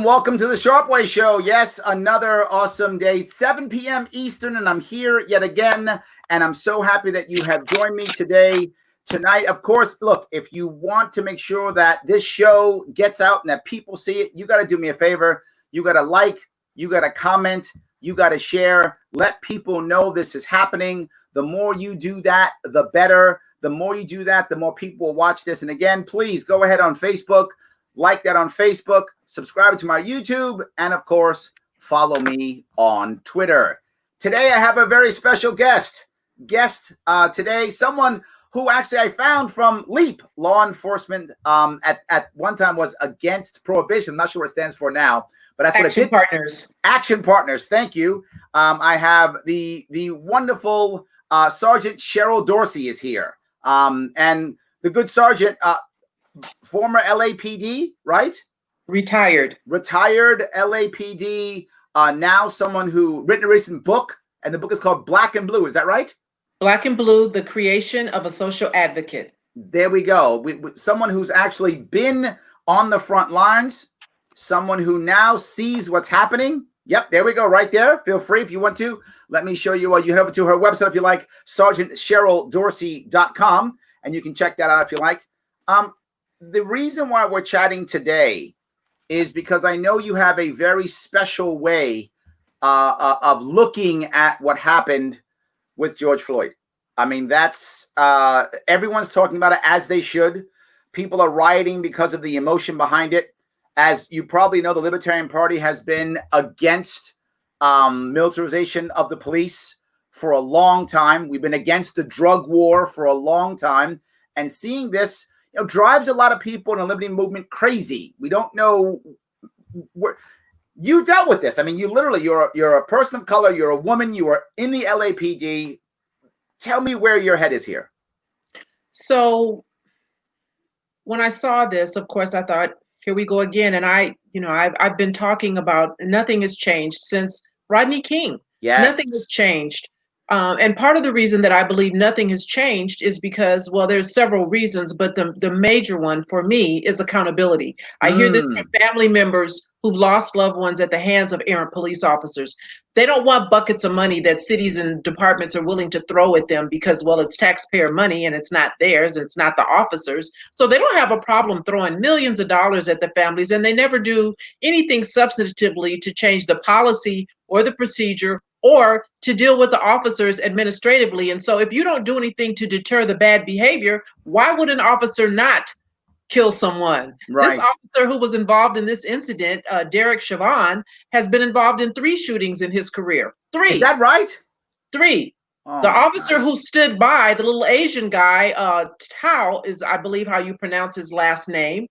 Welcome to the Sharpe Way show. Yes, another awesome day, 7 p.m. Eastern, and I'm here yet again, and I'm so happy that you have joined me tonight. Of course, look, if you want to make sure that this show gets out and that people see it, you got to do me a favor. You got to like, you got to comment, you got to share. Let people know this is happening. The more you do that, the better. The more you do that, the more people will watch this. And again, please go ahead on Facebook. Like that on Facebook, subscribe to my YouTube, and of course, follow me on Twitter. Today, I have a very special guest today, someone who actually I found from LEAP, law enforcement, at one time was against prohibition. I'm not sure what it stands for now, but that's Action what it did. Partners. Action Partners, thank you. I have the wonderful Sergeant Cheryl Dorsey is here. And the good Sergeant, former LAPD, right? Retired LAPD, now someone who written a recent book, and the book is called Black and Blue. Is that right? Black and Blue, the creation of a social advocate. There we go. Someone who's actually been on the front lines, someone who now sees what's happening. Yep, there we go, right there. Feel free if you want to. Let me show you. You head over to her website if you like, sergeantcheryldorsey.com, and you can check that out if you like. The reason why we're chatting today is because I know you have a very special way of looking at what happened with George Floyd. I mean, that's everyone's talking about it, as they should. People are rioting because of the emotion behind it. As you probably know, the Libertarian Party has been against militarization of the police for a long time. We've been against the drug war for a long time. And seeing this, drives a lot of people in the liberty movement crazy. We don't know where you dealt with this. I mean, you're a person of color. You're a woman. You are in the LAPD. Tell me where your head is here. So when I saw this, of course, I thought, here we go again. And I've been talking about nothing has changed since Rodney King. Yes. Nothing has changed. And part of the reason that I believe nothing has changed is because, well, there's several reasons, but the major one for me is accountability. I hear this from family members who've lost loved ones at the hands of errant police officers. They don't want buckets of money that cities and departments are willing to throw at them because, well, it's taxpayer money and it's not theirs, it's not the officers. So they don't have a problem throwing millions of dollars at the families, and they never do anything substantively to change the policy or the procedure or to deal with the officers administratively. And so if you don't do anything to deter the bad behavior, why would an officer not kill someone? Right. This officer who was involved in this incident, Derek Chauvin, has been involved in 3 shootings in his career. 3. Is that right? 3. Oh, the officer who stood by, the little Asian guy, Tao is, I believe, how you pronounce his last name.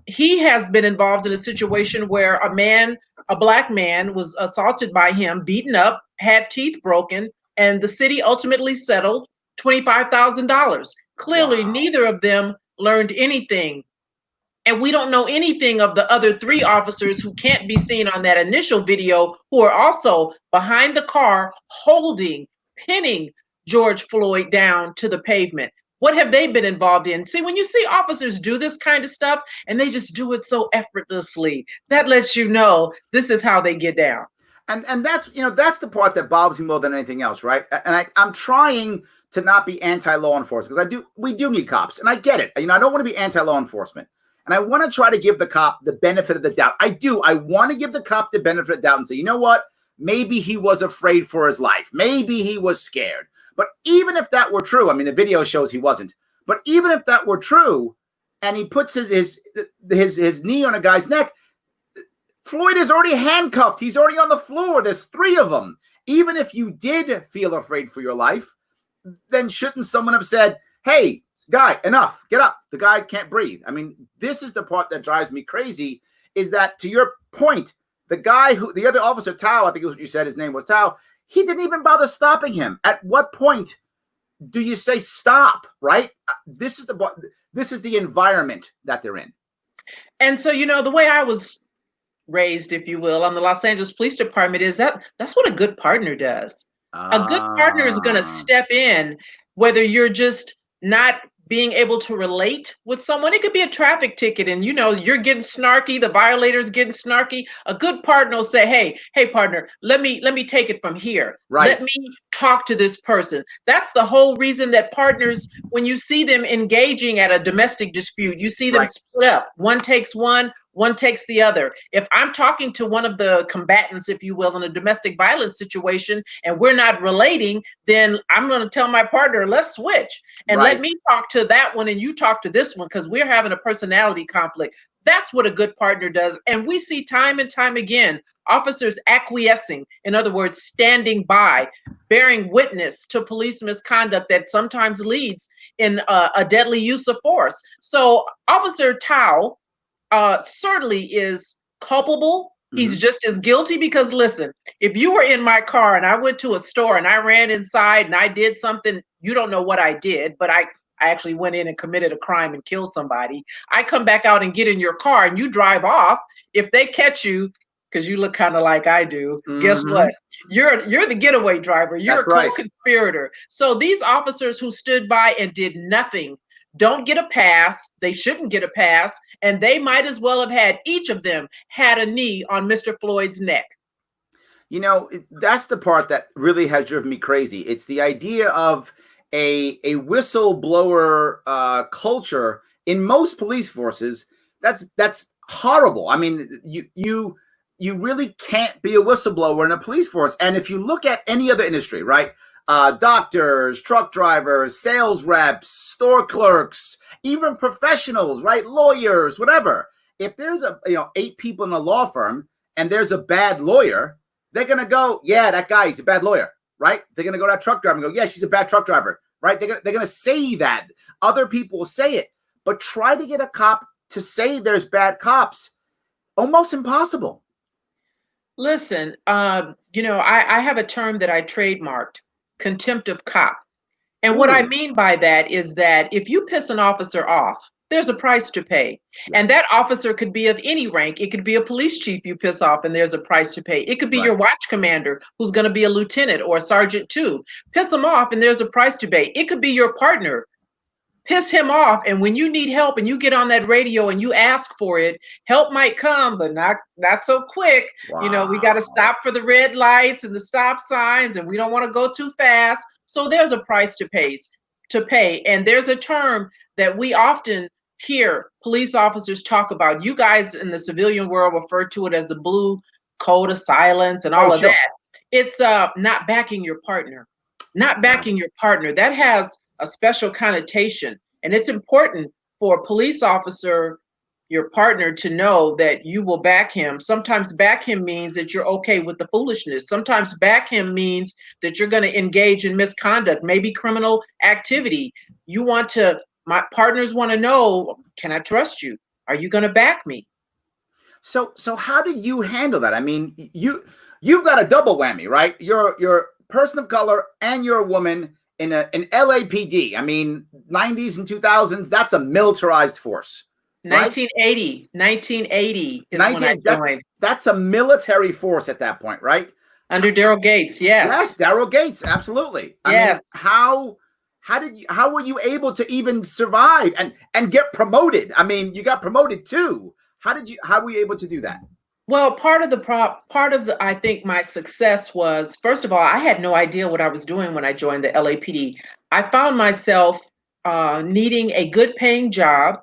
He has been involved in a situation where a black man was assaulted by him, beaten up, had teeth broken, and the city ultimately settled $25,000. Clearly, neither of them learned anything. And we don't know anything of the other 3 officers who can't be seen on that initial video, who are also behind the car, pinning George Floyd down to the pavement. What have they been involved in? See, when you see officers do this kind of stuff and they just do it so effortlessly, that lets you know this is how they get down. And that's that's the part that bothers me more than anything else, right? And I'm trying to not be anti-law enforcement because we do need cops, and I get it. I don't want to be anti-law enforcement, and I want to try to give the cop the benefit of the doubt. I want to give the cop the benefit of the doubt and say, you know what? Maybe he was afraid for his life. Maybe he was scared. But even if that were true, I mean, the video shows he wasn't. But even if that were true, and he puts his knee on a guy's neck, Floyd is already handcuffed. He's already on the floor. There's 3 of them. Even if you did feel afraid for your life, then shouldn't someone have said, hey, guy, enough, get up. The guy can't breathe. I mean, this is the part that drives me crazy, is that, to your point, the other officer, Tao, I think it was what you said, his name was Tao, he didn't even bother stopping him. At what point do you say stop? Right. This is the environment that they're in. And so, the way I was raised, if you will, on the Los Angeles Police Department is that's what a good partner does. A good partner is going to step in, whether you're just not being able to relate with someone. It could be a traffic ticket and you're getting snarky, the violator's getting snarky. A good partner will say, hey partner, let me take it from here. Right. Let me talk to this person. That's the whole reason that partners, when you see them engaging at a domestic dispute, you see them split up. One takes one takes the other. If I'm talking to one of the combatants, if you will, in a domestic violence situation, and we're not relating, then I'm going to tell my partner, let's switch and let me talk to that one and you talk to this one because we're having a personality conflict. That's what a good partner does. And we see time and time again, officers acquiescing, in other words, standing by, bearing witness to police misconduct that sometimes leads in a deadly use of force. So Officer Tao certainly is culpable. He's just as guilty because listen, if you were in my car and I went to a store and I ran inside and I did something, you don't know what I did, but I actually went in and committed a crime and killed somebody. I come back out and get in your car and you drive off. If they catch you, because you look kind of like I do, guess what? You're the getaway driver. You're a co-conspirator. So these officers who stood by and did nothing don't get a pass. They shouldn't get a pass. And they might as well have had, each of them had a knee on Mr. Floyd's neck. That's the part that really has driven me crazy. It's the idea of a whistleblower culture in most police forces. That's horrible. I mean, you really can't be a whistleblower in a police force. And if you look at any other industry, right? Doctors, truck drivers, sales reps, store clerks, even professionals, right? Lawyers, whatever. If there's 8 people in a law firm and there's a bad lawyer, they're going to go, yeah, that guy, he's a bad lawyer, right? They're going to go to that truck driver and go, yeah, she's a bad truck driver, right? They're going to say that. Other people will say it. But try to get a cop to say there's bad cops. Almost impossible. Listen, I have a term that I trademarked, contempt of cop. And what I mean by that is that if you piss an officer off, there's a price to pay. And that officer could be of any rank. It could be a police chief you piss off and there's a price to pay. It could be your watch commander who's going to be a lieutenant or a sergeant too. Piss them off and there's a price to pay. It could be your partner. Piss him off, and when you need help and you get on that radio and you ask for it, help might come, but not so quick. Wow. We got to stop for the red lights and the stop signs, and we don't want to go too fast. So there's a price to pay. And there's a term that we often hear police officers talk about. You guys in the civilian world refer to it as the blue code of silence and all of that. It's not backing your partner. Not backing your partner. That has a special connotation. And it's important for a police officer, your partner, to know that you will back him. Sometimes back him means that you're okay with the foolishness. Sometimes back him means that you're going to engage in misconduct, maybe criminal activity. My partners want to know, can I trust you? Are you going to back me? So how do you handle that? I mean, you've got a double whammy, right? You're a person of color and you're a woman in LAPD. I mean, 90s and 2000s, that's a militarized force. Right? 1980 is when I joined. That's a military force at that point, right? Under Daryl Gates, yes. Yes, Daryl Gates, absolutely. Yes. I mean, how were you able to even survive and get promoted? I mean, you got promoted too. How were you able to do that? Well, I think my success was, first of all, I had no idea what I was doing when I joined the LAPD. I found myself needing a good paying job.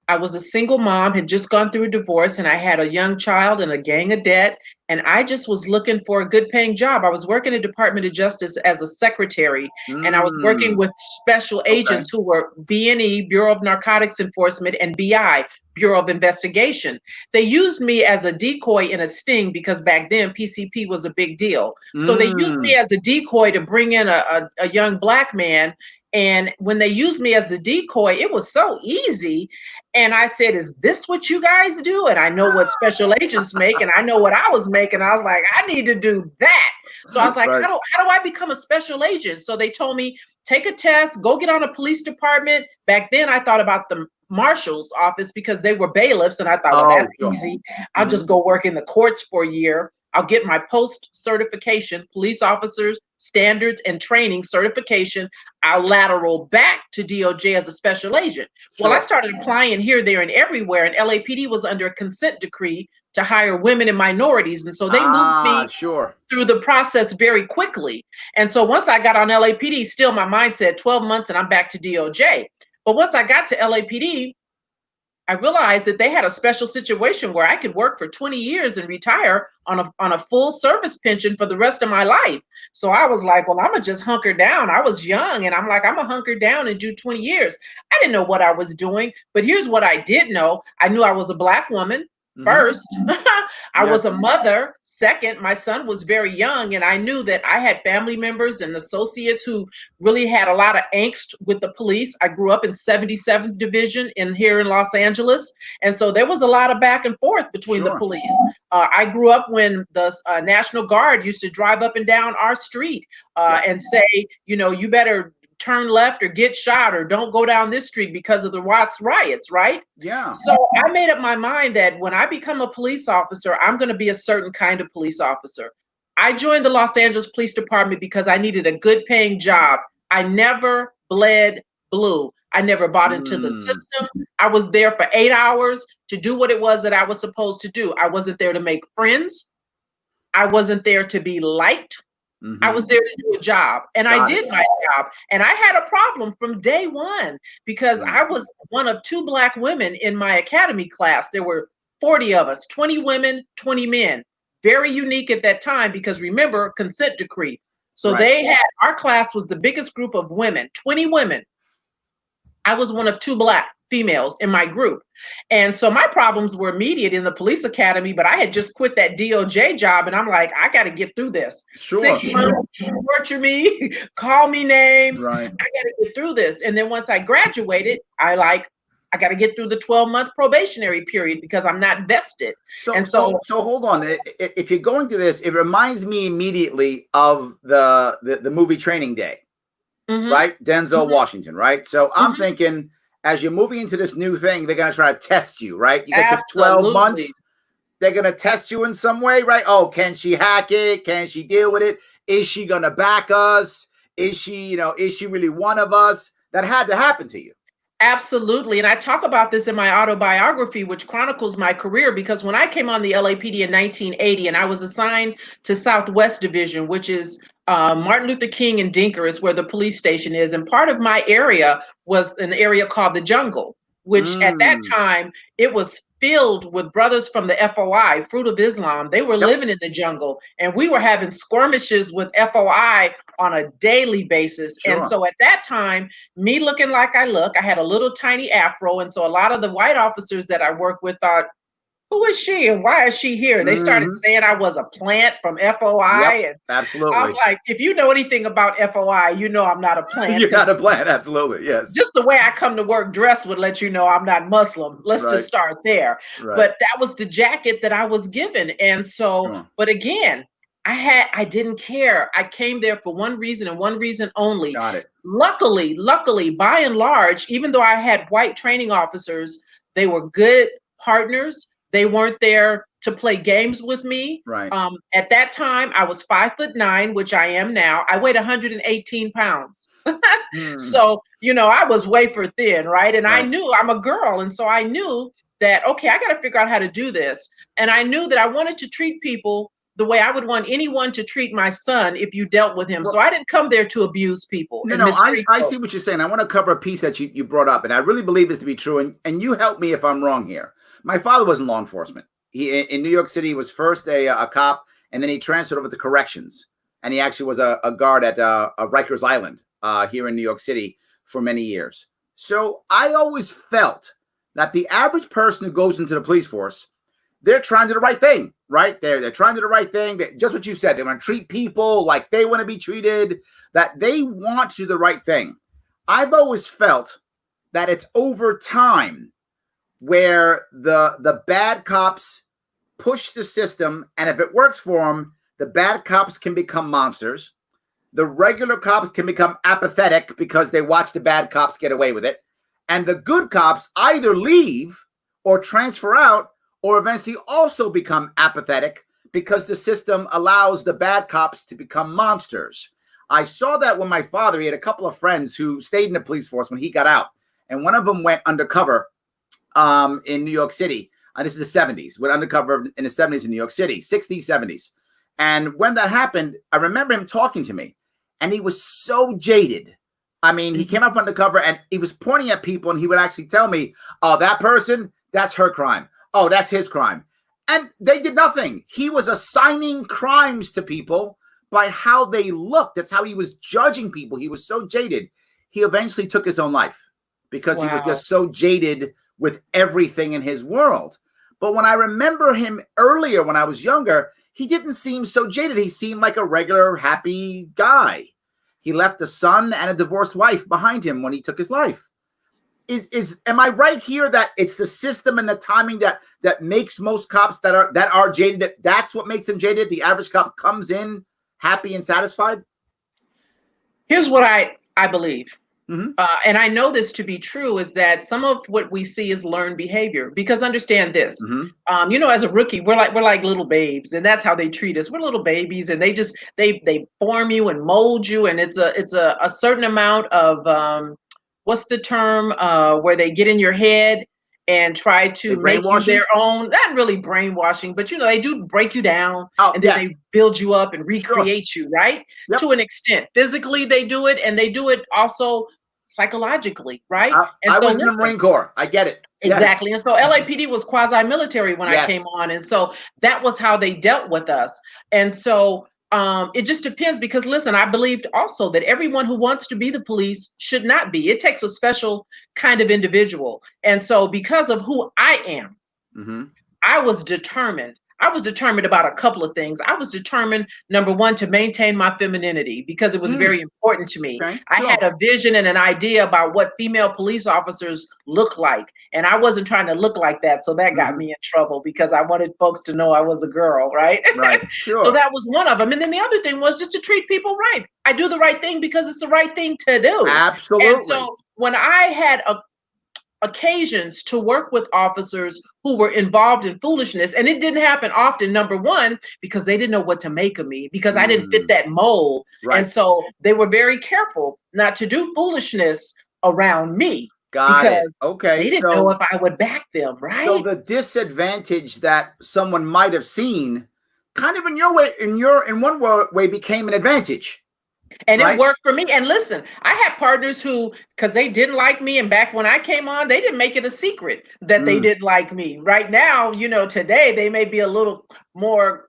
I was a single mom, had just gone through a divorce, and I had a young child and a gang of debt. And I just was looking for a good paying job. I was working at Department of Justice as a secretary, and I was working with special agents who were B&E, Bureau of Narcotics Enforcement, and BI, Bureau of Investigation. They used me as a decoy in a sting because back then PCP was a big deal. So they used me as a decoy to bring in a young black man. And when they used me as the decoy, it was so easy. And I said, is this what you guys do? And I know what special agents make, and I know what I was making. I was like, I need to do that. So I was like, Right. how do I become a special agent? So they told me, take a test, go get on a police department. Back then I thought about the marshal's office because they were bailiffs. And I thought, well, that's easy. I'll just go work in the courts for a year. I'll get my post certification, police officers standards and training certification. I'll lateral back to DOJ as a special agent. Sure. Well, I started applying here, there, and everywhere. And LAPD was under a consent decree to hire women and minorities. And so they moved me through the process very quickly. And so once I got on LAPD, still my mind said 12 months and I'm back to DOJ. But once I got to LAPD, I realized that they had a special situation where I could work for 20 years and retire on a full service pension for the rest of my life. So I was like, well, I'm gonna just hunker down. I was young and I'm like, I'm gonna hunker down and do 20 years. I didn't know what I was doing, but here's what I did know. I knew I was a Black woman. First, I was a mother. Second, my son was very young, and I knew that I had family members and associates who really had a lot of angst with the police. I grew up in 77th Division here in Los Angeles, and so there was a lot of back and forth between the police. I grew up when the National Guard used to drive up and down our street and say, you know, you better turn left or get shot or don't go down this street because of the Watts riots, right? Yeah. So I made up my mind that when I become a police officer, I'm going to be a certain kind of police officer. I joined the Los Angeles Police Department because I needed a good paying job. I never bled blue. I never bought into the system. I was there for 8 hours to do what it was that I was supposed to do. I wasn't there to make friends. I wasn't there to be liked. I was there to do a job, and I did my job. And I had a problem from day one because I was one of 2 Black women in my academy class. There were 40 of us, 20 women, 20 men. Very unique at that time because remember, consent decree. So they had, our class was the biggest group of women, 20 women. I was one of 2 Black females in my group. And so my problems were immediate in the police academy, but I had just quit that DOJ job. And I'm like, I got to get through this. 6 months, torture me, call me names. I got to get through this. And then once I graduated, I got to get through the 12-month probationary period because I'm not vested. So hold on. If you're going through this, it reminds me immediately of the movie Training Day, right? Denzel Washington, right? So I'm thinking, as you're moving into this new thing, they're going to try to test you, right? You get to 12 months. They're going to test you in some way, right? Oh, can she hack it? Can she deal with it? Is she going to back us? Is she really one of us? That had to happen to you. Absolutely. And I talk about this in my autobiography, which chronicles my career, because when I came on the LAPD in 1980 and I was assigned to Southwest Division, which is Martin Luther King and Dinker is where the police station is. And part of my area was an area called the Jungle, which at that time, it was filled with brothers from the FOI, Fruit of Islam. They were living in the jungle, and we were having skirmishes with FOI on a daily basis. And so at that time, me looking like I look, I had a little tiny afro. And so a lot of the white officers that I worked with thought, who is she and why is she here? They started saying I was a plant from FOI. And absolutely. I was like, if you know anything about FOI, you know I'm not a plant. You're not a plant, absolutely, yes. Just the way I come to work dressed would let you know I'm not Muslim. Let's just start there. But that was the jacket that I was given. And so, but again, I didn't care. I came there for one reason and one reason only. Got it. Luckily, by and large, even though I had white training officers, they were good partners. They weren't there to play games with me. At that time, I was 5'9", which I am now. I weighed 118 pounds. So, I was wafer thin, right? And I knew I'm a girl. And so I knew that, okay, I got to figure out how to do this. And I knew that I wanted to treat people the way I would want anyone to treat my son if you dealt with him. So I didn't come there to abuse people. I see what you're saying. I want to cover a piece that you brought up, and I really believe this to be true. And you help me if I'm wrong here. My father was in law enforcement. He in New York City, he was first a cop, and then he transferred over to corrections. And he actually was a guard at Rikers Island here in New York City for many years. So I always felt that the average person who goes into the police force, they're trying to do the right thing, right? They're trying to do the right thing. Just what you said, they want to treat people like they want to be treated, that they want to do the right thing. I've always felt that it's over time where the bad cops push the system, and if it works for them, the bad cops can become monsters. The regular cops can become apathetic because they watch the bad cops get away with it. And the good cops either leave or transfer out or eventually also become apathetic because the system allows the bad cops to become monsters. I saw that when my father, he had a couple of friends who stayed in the police force when he got out. And one of them went undercover in New York City. This is the 70s, went undercover in the 70s in New York City, 60s, 70s. And when that happened, I remember him talking to me, and he was so jaded. I mean, he came up undercover and he was pointing at people, and he would actually tell me, oh, that person, that's her crime. Oh, that's his crime. And they did nothing. He was assigning crimes to people by how they looked. That's how he was judging people. He was so jaded. He eventually took his own life because he was just so jaded with everything in his world. But when I remember him earlier, when I was younger, he didn't seem so jaded. He seemed like a regular, happy guy. He left a son and a divorced wife behind him when he took his life. Am I right here that it's the system and the timing that makes most cops that are jaded? That's what makes them jaded. The average cop comes in happy and satisfied. Here's what I believe. Mm-hmm. And I know this to be true, is that some of what we see is learned behavior. Because understand this, as a rookie, we're like little babes, and that's how they treat us. We're little babies, and they form you and mold you, and it's a certain amount of what's the term where they get in your head and try to make you their own. Not really brainwashing, but they do break you down, and then they build you up and recreate you, right? Yep. To an extent. Physically, they do it, and they do it also psychologically, right? I was in the Marine Corps. I get it. Exactly. Yes. And so LAPD was quasi-military when I came on. And so that was how they dealt with us. And so it just depends, because listen, I believed also that everyone who wants to be the police should not be. It takes a special kind of individual. And so because of who I am, I was determined. I was determined about a couple of things. I was determined, number one, to maintain my femininity, because it was very important to me. Okay, I had a vision and an idea about what female police officers look like. And I wasn't trying to look like that. So that got me in trouble, because I wanted folks to know I was a girl, right? Right. Sure. So that was one of them. And then the other thing was just to treat people right. I do the right thing because it's the right thing to do. Absolutely. And so when I had occasions to work with officers who were involved in foolishness, and it didn't happen often, number one, because they didn't know what to make of me, because I didn't fit that mold. Right. And so they were very careful not to do foolishness around me. Got it. Okay. They didn't know if I would back them, right? So the disadvantage that someone might have seen kind of in one way became an advantage. And it worked for me. And listen, I had partners who, because they didn't like me, and back when I came on, they didn't make it a secret that they didn't like me. Right now, today they may be a little more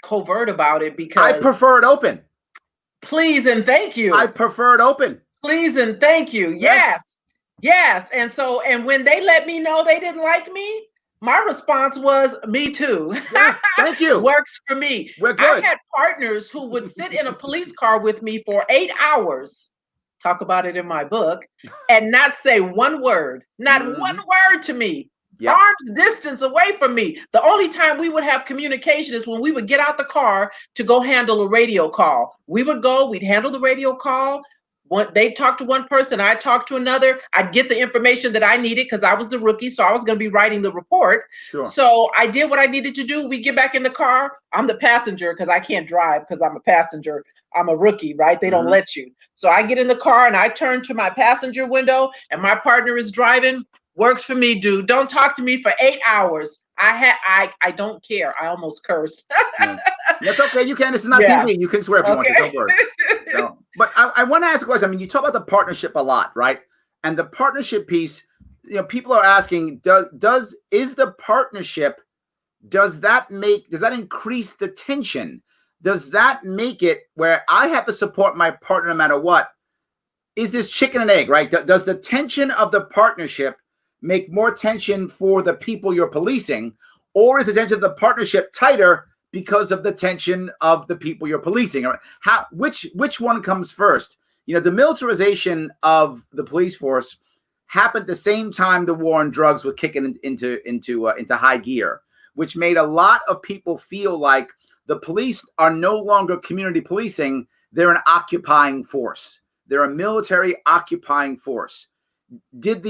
covert about it, because I prefer it open. Please and thank you. I prefer it open. Please and thank you. Yes. Yes. And when they let me know they didn't like me, my response was, me too. Yeah, thank you. Works for me. We're good. I had partners who would sit in a police car with me for 8 hours, talk about it in my book, and not say one word, not one word to me. Yep. Arm's distance away from me. The only time we would have communication is when we would get out the car to go handle a radio call. We'd handle the radio call. They talked to one person, I talked to another. I'd get the information that I needed, because I was the rookie, so I was going to be writing the report. Sure. So I did what I needed to do. We get back in the car. I'm the passenger, because I can't drive, because I'm a passenger. I'm a rookie, right? They don't let you. So I get in the car and I turn to my passenger window, and my partner is driving. Works for me, dude. Don't talk to me for 8 hours. I don't care. I almost cursed. That's okay. You can. This is not TV. You can swear if you want to. Don't worry. No. But I want to ask a question. I mean, you talk about the partnership a lot, right? And the partnership piece, people are asking, is the partnership, does that increase the tension? Does that make it where I have to support my partner no matter what? Is this chicken and egg, right? Does the tension of the partnership make more tension for the people you're policing, or is the tension of the partnership tighter because of the tension of the people you're policing? Which one comes first? The militarization of the police force happened the same time the war on drugs was kicking into high gear, which made a lot of people feel like the police are no longer community policing. They're an occupying force. They're a military occupying force. Did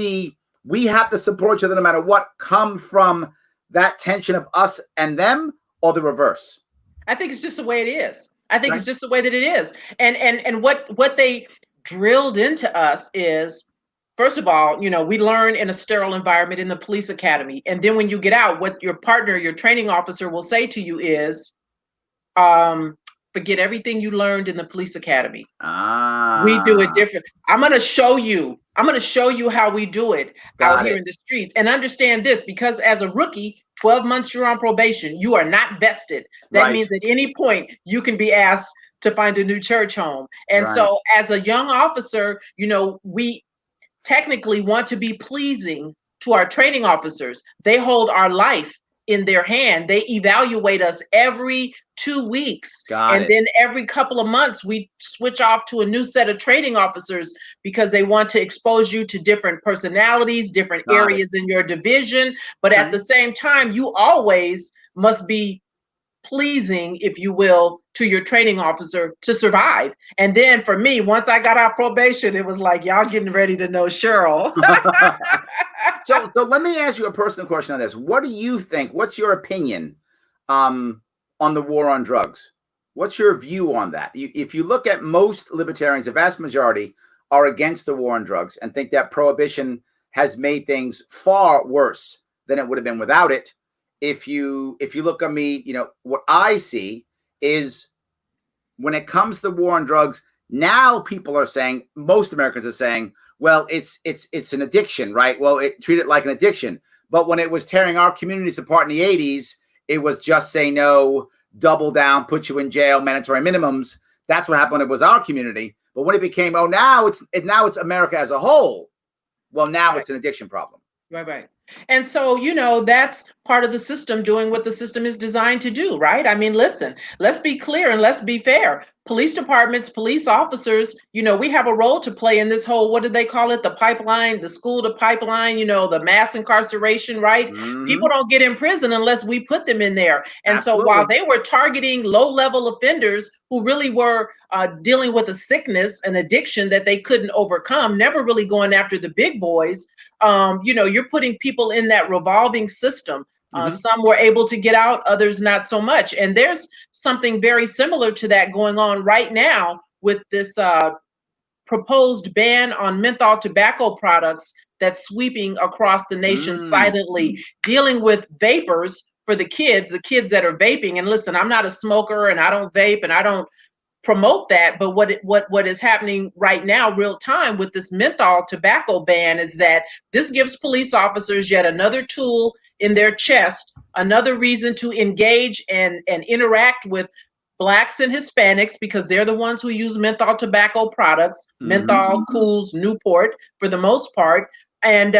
we have to support each other no matter what come from that tension of us and them, or the reverse? I think it's just the way it is. I think it's just the way that it is. And what they drilled into us is, first of all, we learn in a sterile environment in the police academy. And then when you get out, what your partner, your training officer will say to you is, forget everything you learned in the police academy. We do it different. I'm going to show you how we do it out here in the streets. And understand this, because as a rookie, 12 months you're on probation, you are not vested. That means at any point you can be asked to find a new church home. And so as a young officer, we technically want to be pleasing to our training officers. They hold our life in their hand. They evaluate us every 2 weeks. Then every couple of months, we switch off to a new set of training officers because they want to expose you to different personalities, different areas in your division. But at the same time, you always must be pleasing, if you will, to your training officer to survive. And then for me, once I got out probation, it was like, y'all getting ready to know Cheryl. So let me ask you a personal question on this. What do you think? What's your opinion on the war on drugs? What's your view on that? If you look at most libertarians, the vast majority are against the war on drugs and think that prohibition has made things far worse than it would have been without it. If you look at me, what I see is when it comes to the war on drugs, now people are saying, most Americans are saying, well, it's an addiction, right? Well, treat it like an addiction. But when it was tearing our communities apart in the 80s, it was just say no, double down, put you in jail, mandatory minimums. That's what happened when it was our community. But when it became, now it's America as a whole. Well, now it's an addiction problem. Right. And so, that's part of the system doing what the system is designed to do, right? I mean, listen, let's be clear and let's be fair. Police departments, police officers, we have a role to play in this whole, what do they call it? The pipeline, the school to pipeline, the mass incarceration, right? Mm-hmm. People don't get in prison unless we put them in there. And Absolutely. So while they were targeting low-level offenders who really were dealing with a sickness, an addiction that they couldn't overcome, never really going after the big boys, you're putting people in that revolving system. Some were able to get out, others not so much. And there's something very similar to that going on right now with this proposed ban on menthol tobacco products that's sweeping across the nation silently, dealing with vapors for the kids that are vaping. And listen, I'm not a smoker and I don't vape and I don't promote that, but what is happening right now, real time, with this menthol tobacco ban is that this gives police officers yet another tool in their chest, another reason to engage and interact with Blacks and Hispanics, because they're the ones who use menthol tobacco products, menthol, Cools, Newport for the most part, and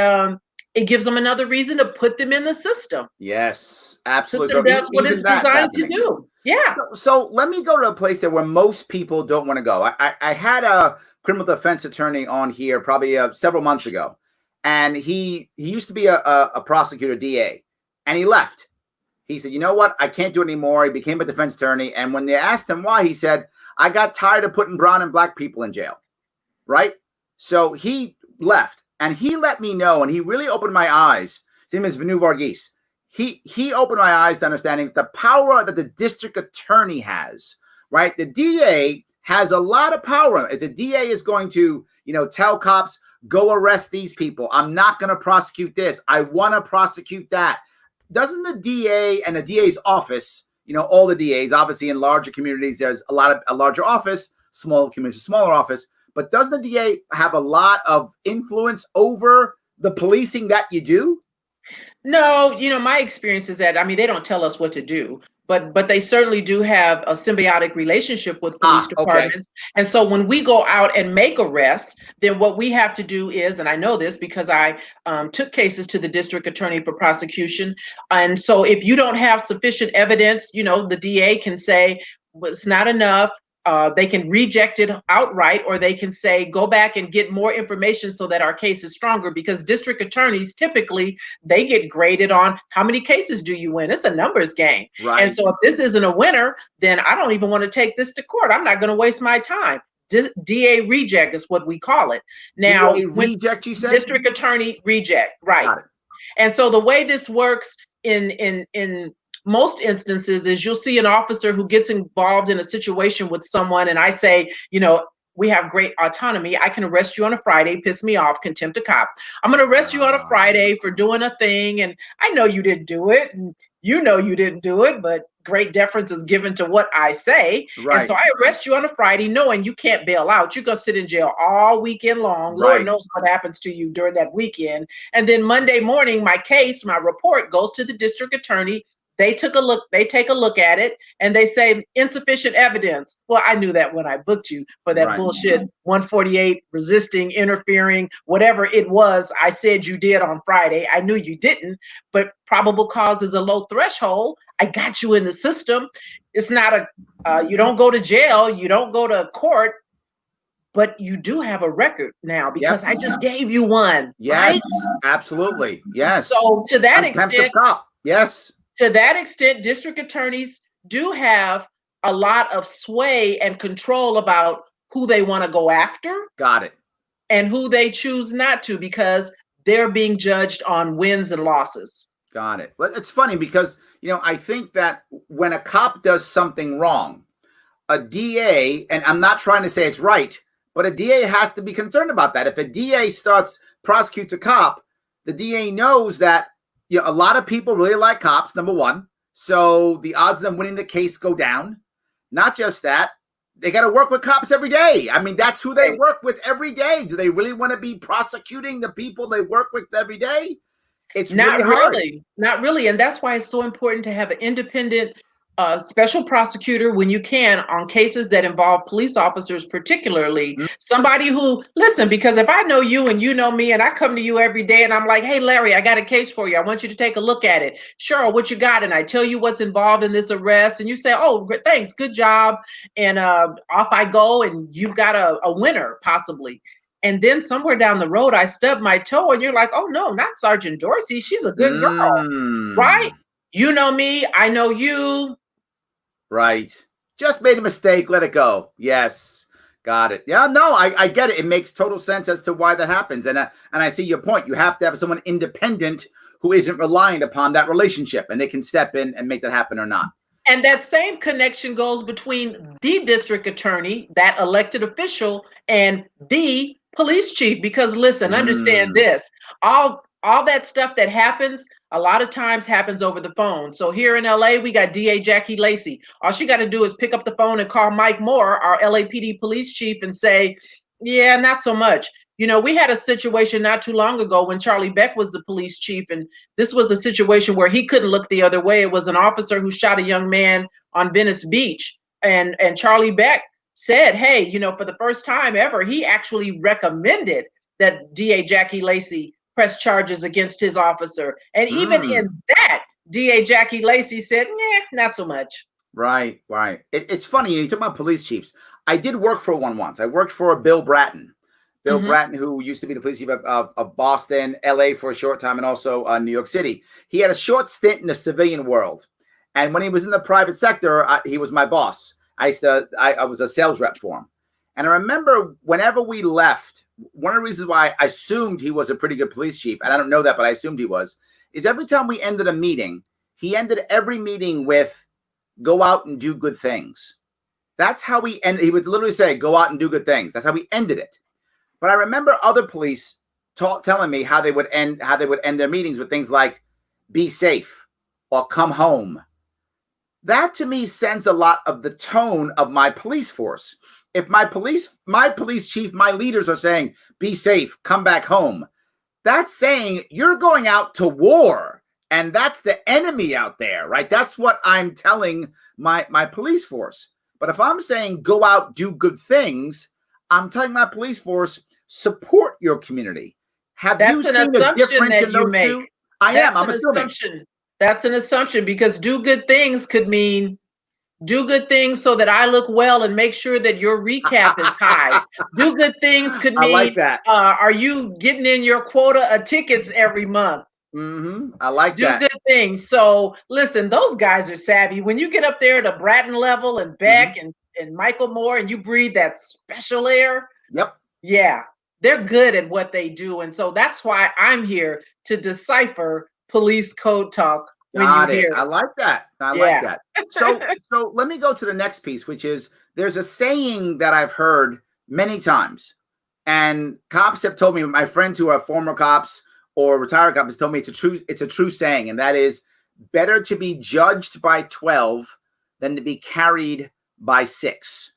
it gives them another reason to put them in the system. Yes, absolutely. System does what it's designed to do. Yeah. So let me go to a place there where most people don't want to go. I had a criminal defense attorney on here probably several months ago, and he used to be a prosecutor, DA, and he left. He said, you know what? I can't do it anymore. He became a defense attorney. And when they asked him why, he said, I got tired of putting brown and black people in jail. Right? So he left. And he let me know, and he really opened my eyes. His name is Venu Varghese. He opened my eyes to understanding the power that the district attorney has, right? The DA has a lot of power. If the DA is going to, tell cops, go arrest these people. I'm not going to prosecute this. I want to prosecute that. Doesn't the DA and the DA's office, all the DAs, obviously in larger communities, there's a larger office, smaller communities, smaller office. But doesn't the DA have a lot of influence over the policing that you do? No, my experience is that, they don't tell us what to do, but they certainly do have a symbiotic relationship with police departments. Okay. And so when we go out and make arrests, then what we have to do is, and I know this because I took cases to the district attorney for prosecution. And so if you don't have sufficient evidence, the DA can say, well, it's not enough. they can reject it outright, or they can say, go back and get more information so that our case is stronger, because district attorneys typically, they get graded on how many cases do you win. It's a numbers game. Right. And so if this isn't a winner, then I don't even want to take this to court. I'm not going to waste my time. DA reject is what we call it. Now, DA reject, you said? District attorney reject, right. And so the way this works in most instances is you'll see an officer who gets involved in a situation with someone, and I say, we have great autonomy. I can arrest you on a Friday, piss me off, contempt of cop. I'm going to arrest you on a Friday for doing a thing, and I know you didn't do it, and you didn't do it, but great deference is given to what I say. Right. And so I arrest you on a Friday knowing you can't bail out. You're going to sit in jail all weekend long. Right. Lord knows what happens to you during that weekend. And then Monday morning, my report goes to the district attorney. They take a look at it, and they say insufficient evidence. Well, I knew that when I booked you for that bullshit 148, resisting, interfering, whatever it was I said you did on Friday. I knew you didn't, but probable cause is a low threshold. I got you in the system. It's not you don't go to jail, you don't go to court, but you do have a record now because I just gave you one. Yes, right? Absolutely. Yes. So to that extent, yes. To that extent, district attorneys do have a lot of sway and control about who they want to go after. Got it. And who they choose not to, because they're being judged on wins and losses. Got it. Well, it's funny because, I think that when a cop does something wrong, a DA, and I'm not trying to say it's right, but a DA has to be concerned about that. If a DA prosecutes a cop, the DA knows that a lot of people really like cops, number one. So the odds of them winning the case go down. Not just that, they got to work with cops every day. I mean, that's who they work with every day. Do they really want to be prosecuting the people they work with every day? It's not really not really. And that's why it's so important to have an independent special prosecutor when you can on cases that involve police officers, particularly somebody who, listen, because if I know you and you know me and I come to you every day and I'm like, hey, Larry, I got a case for you. I want you to take a look at it. Cheryl, what you got? And I tell you what's involved in this arrest. And you say, oh, thanks. Good job. And off I go. And you've got a winner, possibly. And then somewhere down the road, I stub my toe and you're like, oh, no, not Sergeant Dorsey. She's a good girl. Right? You know me. I know you. Right. Just made a mistake. Let it go. Yes. Got it. Yeah, no, I get it. It makes total sense as to why that happens. And I see your point. You have to have someone independent who isn't reliant upon that relationship, and they can step in and make that happen or not. And that same connection goes between the district attorney, that elected official, and the police chief. Because listen, understand this, all that stuff that happens, a lot of times happens over the phone. So here in LA, we got DA Jackie Lacey. All she got to do is pick up the phone and call Mike Moore, our LAPD police chief, and say, yeah, not so much. We had a situation not too long ago when Charlie Beck was the police chief, and this was a situation where he couldn't look the other way. It was an officer who shot a young man on Venice Beach, and Charlie Beck said, hey, for the first time ever, he actually recommended that DA Jackie Lacey press charges against his officer. And even in that, DA Jackie Lacey said, not so much. Right. It's funny. You talk about police chiefs. I did work for one once. I worked for Bill Bratton. Bill Bratton, who used to be the police chief of Boston, LA for a short time, and also New York City. He had a short stint in the civilian world. And when he was in the private sector, he was my boss. I was a sales rep for him. And I remember whenever we left, one of the reasons why I assumed he was a pretty good police chief, and I don't know that, but I assumed he was, is every time we ended a meeting, he ended every meeting with, go out and do good things. That's how he ended. He would literally say, go out and do good things. That's how he ended it. But I remember other police telling me how they would end their meetings with things like, be safe or come home. That to me sends a lot of the tone of my police force. If my police chief, my leaders are saying, be safe, come back home, that's saying you're going out to war, and that's the enemy out there, right? That's what I'm telling my police force. But if I'm saying go out, do good things, I'm telling my police force, support your community. Have you seen a difference in those two? I'm assuming. That's an assumption, because do good things could mean Do good things so that I look well and make sure that your recap is high. Do good things could I mean, like that. are you getting in your quota of tickets every month? I like Do that. good things. So listen, those guys are savvy. When you get up there to Bratton level and Beck and Michael Moore and you breathe that special air, Yep. yeah, they're good at what they do. And so that's why I'm here to decipher police code talk when you Got it. hear I it. like that. I like Yeah. that. So let me go to the next piece, which is there's a saying that I've heard many times, and cops have told me, my friends who are former cops or retired cops told me it's a true saying, and that is better to be judged by 12 than to be carried by 6.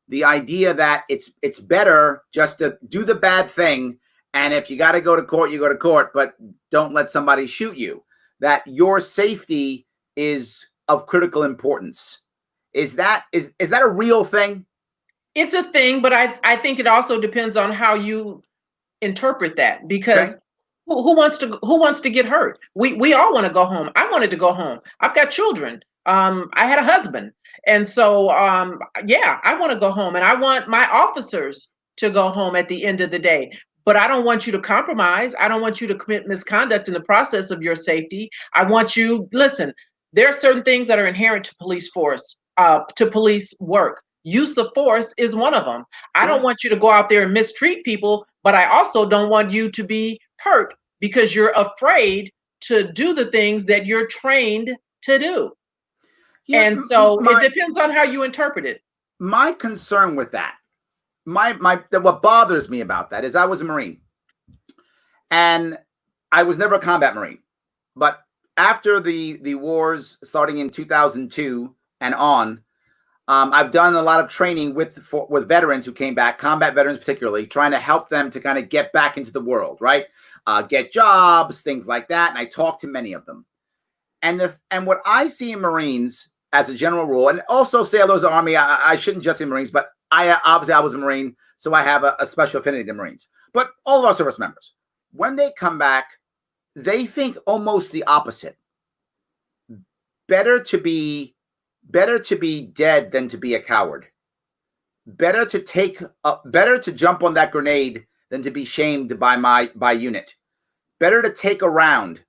The idea that it's better just to do the bad thing, and if you got to go to court, you go to court, but don't let somebody shoot you. That your safety is of critical importance. Is that a real thing? It's a thing, but I think it also depends on how you interpret that, because Okay. who wants to get hurt? We all want to go home. I wanted to go home. I've got children. I had a husband. And so yeah, I want to go home and I want my officers to go home at the end of the day. But I don't want you to compromise. I don't want you to commit misconduct in the process of your safety. I want you, listen, there are certain things that are inherent to police force, to police work. Use of force is one of them. I don't want you to go out there and mistreat people, but I also don't want you to be hurt because you're afraid to do the things that you're trained to do. Yeah, And so it depends on how you interpret it. My concern with that, what bothers me about that is I was a Marine, and I was never a combat Marine. But after the wars starting in 2002 and on, I've done a lot of training with veterans who came back, combat veterans particularly, trying to help them to kind of get back into the world, right? Get jobs, things like that. And I talk to many of them. And what I see in Marines as a general rule, and also sailors, Army, I shouldn't just say Marines, but obviously I was a Marine, so I have a special affinity to Marines. But all of our service members, when they come back, they think almost the opposite. Better to be dead than to be a coward. Better to jump on that grenade than to be shamed by unit. Better to take a round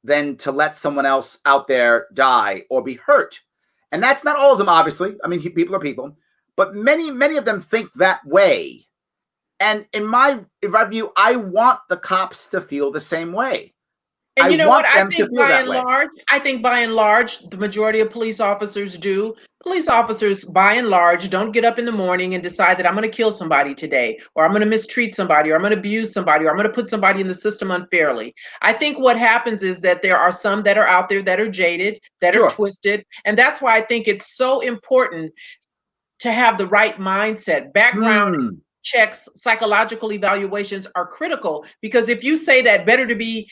than to let someone else out there die or be hurt. And that's not all of them, obviously. I mean, people are people, but many of them think that way. And in my view, I want the cops to feel the same way. And you know what? I think by and large, the majority of police officers do. Police officers, by and large, don't get up in the morning and decide that I'm going to kill somebody today, or I'm going to mistreat somebody, or I'm going to abuse somebody, or I'm going to put somebody in the system unfairly. I think what happens is that there are some that are out there that are jaded, that are twisted. And that's why I think it's so important to have the right mindset. Background checks, psychological evaluations are critical, because if you say that better to be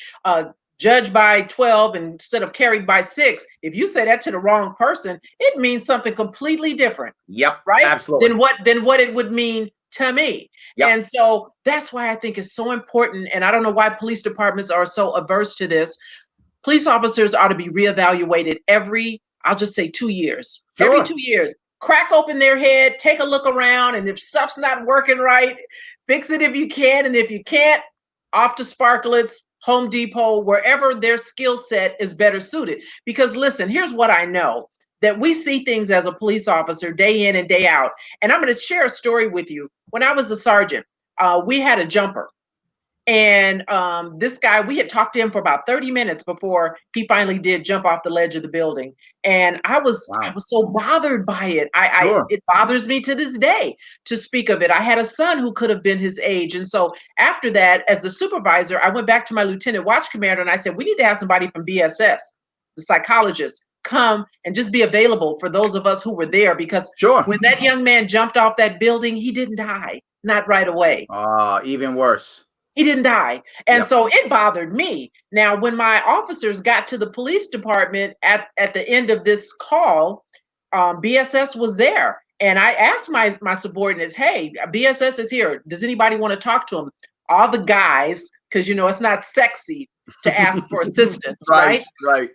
judged by 12 instead of carried by 6, if you say that to the wrong person, it means something completely different. Yep. Right? Absolutely. Than what it would mean to me. Yep. And so that's why I think it's so important. And I don't know why police departments are so averse to this. Police officers ought to be reevaluated every, I'll just say 2 years. Sure. Every 2 years. Crack open their head, take a look around, and if stuff's not working right, fix it if you can. And if you can't, off to Sparklets, Home Depot, wherever their skill set is better suited. Because listen, here's what I know, that we see things as a police officer day in and day out. And I'm going to share a story with you. When I was a sergeant, we had a jumper. And this guy, we had talked to him for about 30 minutes before he finally did jump off the ledge of the building. And I was so bothered by it. It bothers me to this day to speak of it. I had a son who could have been his age. And so after that, as the supervisor, I went back to my lieutenant watch commander and I said, we need to have somebody from BSS, the psychologist, come and just be available for those of us who were there. Because when that young man jumped off that building, he didn't die, not right away. Even worse. He didn't die. And so it bothered me. Now, when my officers got to the police department at the end of this call, BSS was there. And I asked my subordinates, hey, BSS is here. Does anybody want to talk to him? All the guys, because, you know, it's not sexy to ask for assistance, right? Right.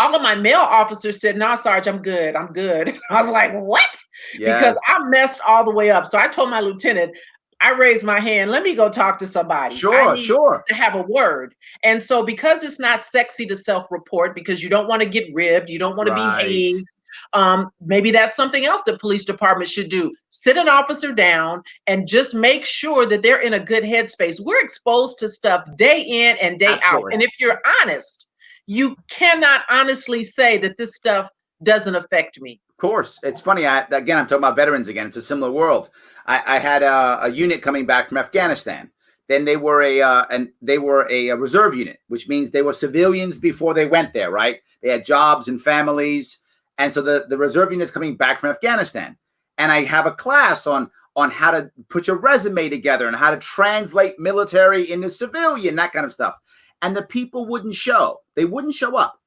All of my male officers said, "No, Sarge, I'm good. I'm good." I was like, "What?" Yes. Because I messed all the way up. So I told my lieutenant, I raised my hand, let me go talk to somebody. I Sure, need sure. to have a word. And so because it's not sexy to self-report, because you don't want to get ribbed, you don't want to be Right. hazed, maybe that's something else the police department should do. Sit an officer down and just make sure that they're in a good headspace. We're exposed to stuff day in and day out. Absolutely. And if you're honest, you cannot honestly say that this stuff doesn't affect me. Of course. It's funny. I'm talking about veterans again. It's a similar world. I had a unit coming back from Afghanistan. Then they were a reserve unit, which means they were civilians before they went there, right? They had jobs and families. And so the reserve unit's coming back from Afghanistan. And I have a class on how to put your resume together and how to translate military into civilian, that kind of stuff. And the people wouldn't show. They wouldn't show up.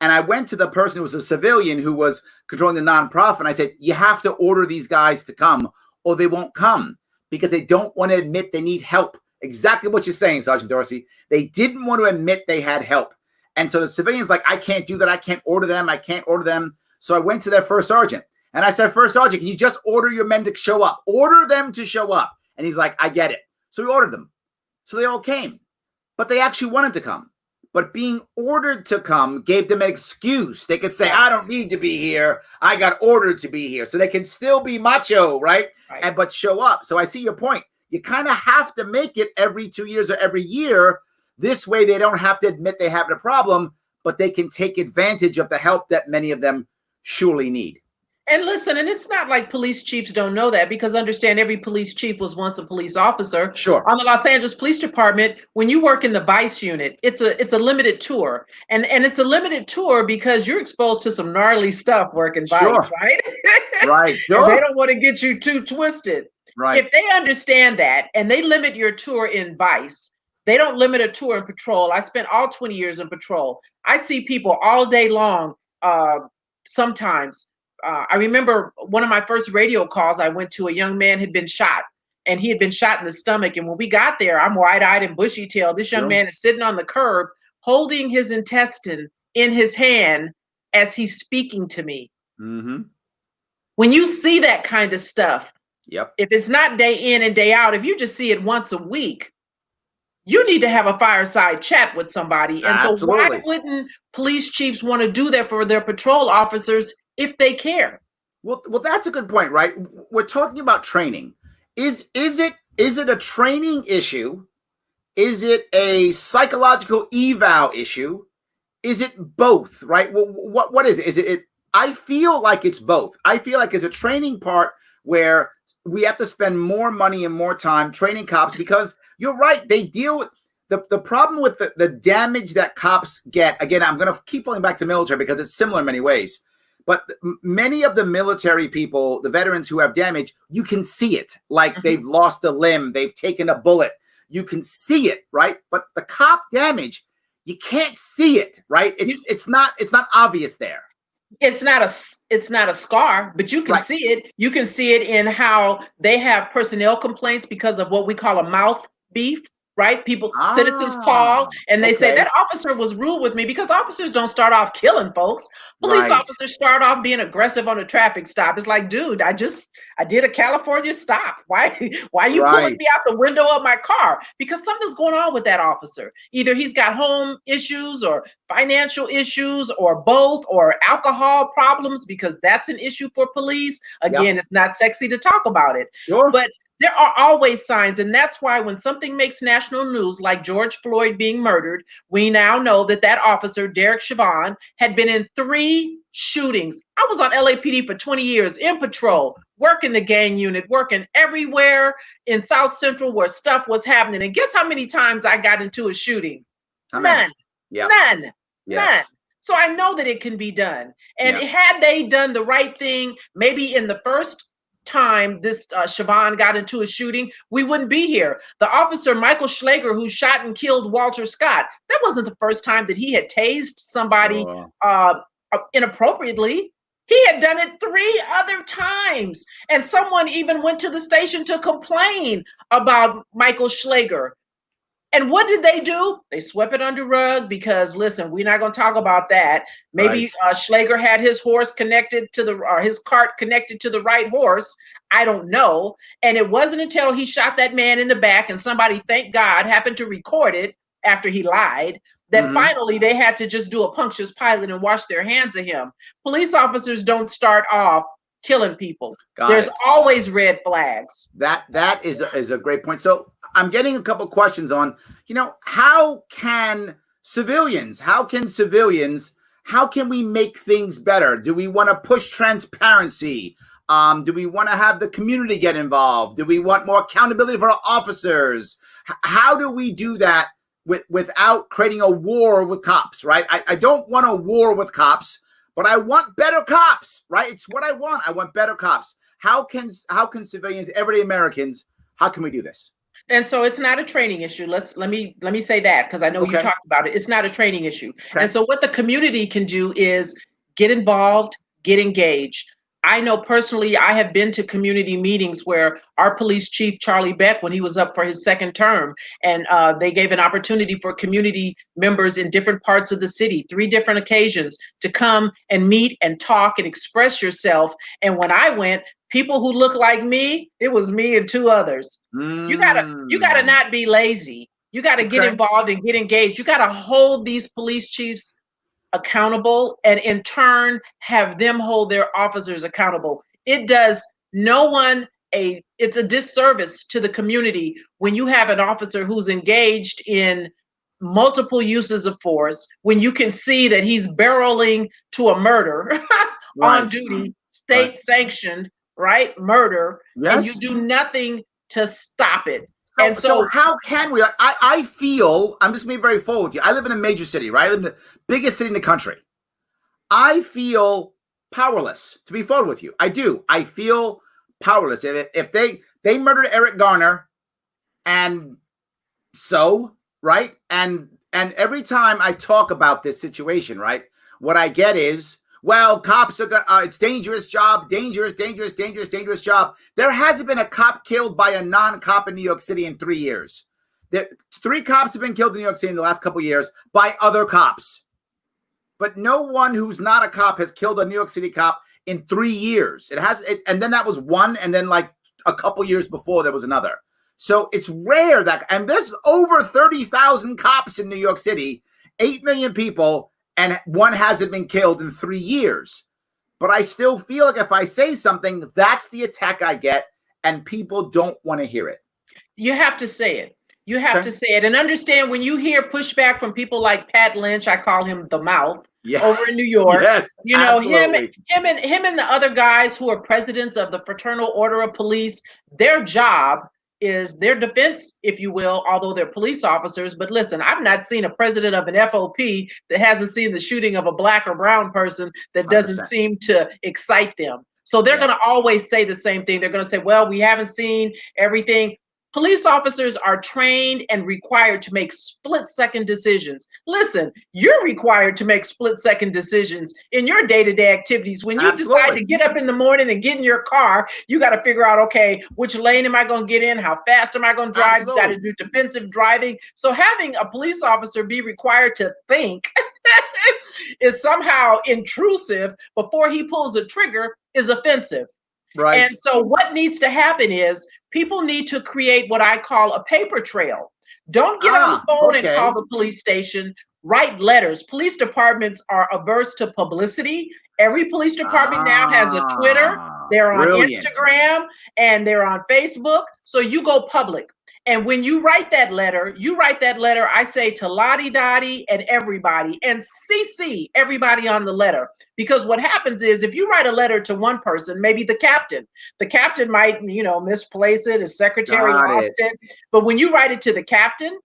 And I went to the person who was a civilian who was controlling the nonprofit. And I said, you have to order these guys to come or they won't come because they don't want to admit they need help. Exactly what you're saying, Sergeant Dorsey. They didn't want to admit they had help. And so the civilian's like, I can't do that. I can't order them. I can't order them. So I went to their first sergeant and I said, First Sergeant, can you just order your men to show up? Order them to show up. And he's like, I get it. So we ordered them. So they all came, but they actually wanted to come. But being ordered to come gave them an excuse. They could say, I don't need to be here. I got ordered to be here. So they can still be macho, right? But show up. So I see your point. You kind of have to make it every 2 years or every year. This way they don't have to admit they have a problem, but they can take advantage of the help that many of them surely need. And listen, and it's not like police chiefs don't know that, because understand every police chief was once a police officer. Sure. On the Los Angeles Police Department, when you work in the Vice unit, it's a limited tour. And it's a limited tour because you're exposed to some gnarly stuff working Vice, Sure. right? Right. And Sure. they don't want to get you too twisted. Right. If they understand that and they limit your tour in Vice, they don't limit a tour in patrol. I spent all 20 years in patrol. I see people all day long, sometimes. I remember one of my first radio calls, I went to, a young man had been shot, and he had been shot in the stomach. And when we got there, I'm wide-eyed and bushy-tailed. This young man is sitting on the curb holding his intestine in his hand as he's speaking to me. Mm-hmm. When you see that kind of stuff, yep. If it's not day in and day out, if you just see it once a week, you need to have a fireside chat with somebody. And Absolutely. So why wouldn't police chiefs want to do that for their patrol officers if they care? Well, that's a good point, right? We're talking about training. Is it a training issue? Is it a psychological eval issue? Is it both, right? Well, what is it? Is it I feel like it's both. I feel like it's a training part where we have to spend more money and more time training cops, because you're right. They deal with the problem with the damage that cops get. Again, I'm going to keep falling back to military because it's similar in many ways. But many of the military people, the veterans who have damage, you can see it. Like they've lost a limb, they've taken a bullet. You can see it, right? But the cop damage, you can't see it, right? It's not obvious there. It's not a scar, but you can see it. You can see it in how they have personnel complaints because of what we call a mouth beef, right? Citizens call and they say that officer was rude with me, because officers don't start off killing folks. Police officers start off being aggressive on a traffic stop. It's like, dude, I did a California stop. Why are you pulling me out the window of my car? Because something's going on with that officer. Either he's got home issues or financial issues or both, or alcohol problems, because that's an issue for police. Again, it's not sexy to talk about it. Sure. But there are always signs, and that's why when something makes national news, like George Floyd being murdered, we now know that that officer, Derek Chauvin, had been in 3 shootings. I was on LAPD for 20 years in patrol, working the gang unit, working everywhere in South Central where stuff was happening. And guess how many times I got into a shooting? None. None. So I know that it can be done. And had they done the right thing, maybe in the first time this Chauvin got into a shooting, we wouldn't be here. The officer, Michael Schlager, who shot and killed Walter Scott, that wasn't the first time that he had tased somebody inappropriately. He had done it 3 other times. And someone even went to the station to complain about Michael Schlager. And what did they do? They swept it under rug because, listen, we're not going to talk about that. Maybe Schlager had his horse connected to or his cart connected to the right horse. I don't know. And it wasn't until he shot that man in the back and somebody, thank God, happened to record it after he lied, that finally they had to just do a punctious pilot and wash their hands of him. Police officers don't start off killing people. There's always red flags. That is a great point. So I'm getting a couple questions on, how can we make things better? Do we want to push transparency? Do we want to have the community get involved? Do we want more accountability for our officers? How do we do that without creating a war with cops, right? I don't want a war with cops, but I want better cops, right? It's what I want. I want better cops. How can civilians, everyday Americans, how can we do this? And so it's not a training issue. Let me say that, because I know you talked about it. It's not a training issue. Okay. And so what the community can do is get involved, get engaged. I know personally, I have been to community meetings where our police chief, Charlie Beck, when he was up for his second term, and they gave an opportunity for community members in different parts of the city, 3 different occasions, to come and meet and talk and express yourself. And when I went, people who look like me, it was me and 2 others. You gotta not be lazy. You gotta get involved and get engaged. You gotta hold these police chiefs accountable, and in turn have them hold their officers accountable. It does no one it's a disservice to the community when you have an officer who's engaged in multiple uses of force, when you can see that he's barreling to a murder on duty, state sanctioned, murder, and you do nothing to stop it. So how can we? I feel, I'm just being very forward with you. I live in a major city, right? I live in the biggest city in the country. I feel powerless, to be forward with you. I do. I feel powerless. If they murdered Eric Garner, and right? And every time I talk about this situation, right, what I get is, well, cops are it's dangerous job, dangerous job. There hasn't been a cop killed by a non-cop in New York City in 3 years. 3 cops have been killed in New York City in the last couple of years by other cops. But no one who's not a cop has killed a New York City cop in 3 years. And then that was one, and then like a couple years before there was another. So it's rare and there's over 30,000 cops in New York City, 8 million people, and one hasn't been killed in 3 years. But I still feel like if I say something, that's the attack I get, and people don't want to hear it. You have to say it. You have to say it. And understand, when you hear pushback from people like Pat Lynch, I call him the Mouth, over in New York. Yes, absolutely. him and the other guys who are presidents of the Fraternal Order of Police, their job is their defense, if you will, although they're police officers. But listen, I've not seen a president of an FOP that hasn't seen the shooting of a black or brown person that doesn't 100%. Seem to excite them. So they're going to always say the same thing. They're going to say, well, we haven't seen everything. Police officers are trained and required to make split-second decisions. Listen, you're required to make split-second decisions in your day-to-day activities. When you decide to get up in the morning and get in your car, you got to figure out, okay, which lane am I going to get in? How fast am I going to drive? You got to do defensive driving. So having a police officer be required to think is somehow intrusive before he pulls a trigger is offensive. Right. And so what needs to happen is people need to create what I call a paper trail. Don't get on the phone and call the police station. Write letters. Police departments are averse to publicity. Every police department now has a Twitter. They're on Instagram and they're on Facebook. So you go public. And when you write that letter, I say to Lottie Dottie and everybody, and CC everybody on the letter. Because what happens is, if you write a letter to one person, maybe the captain might, misplace it, his secretary lost it. But when you write it to the captain,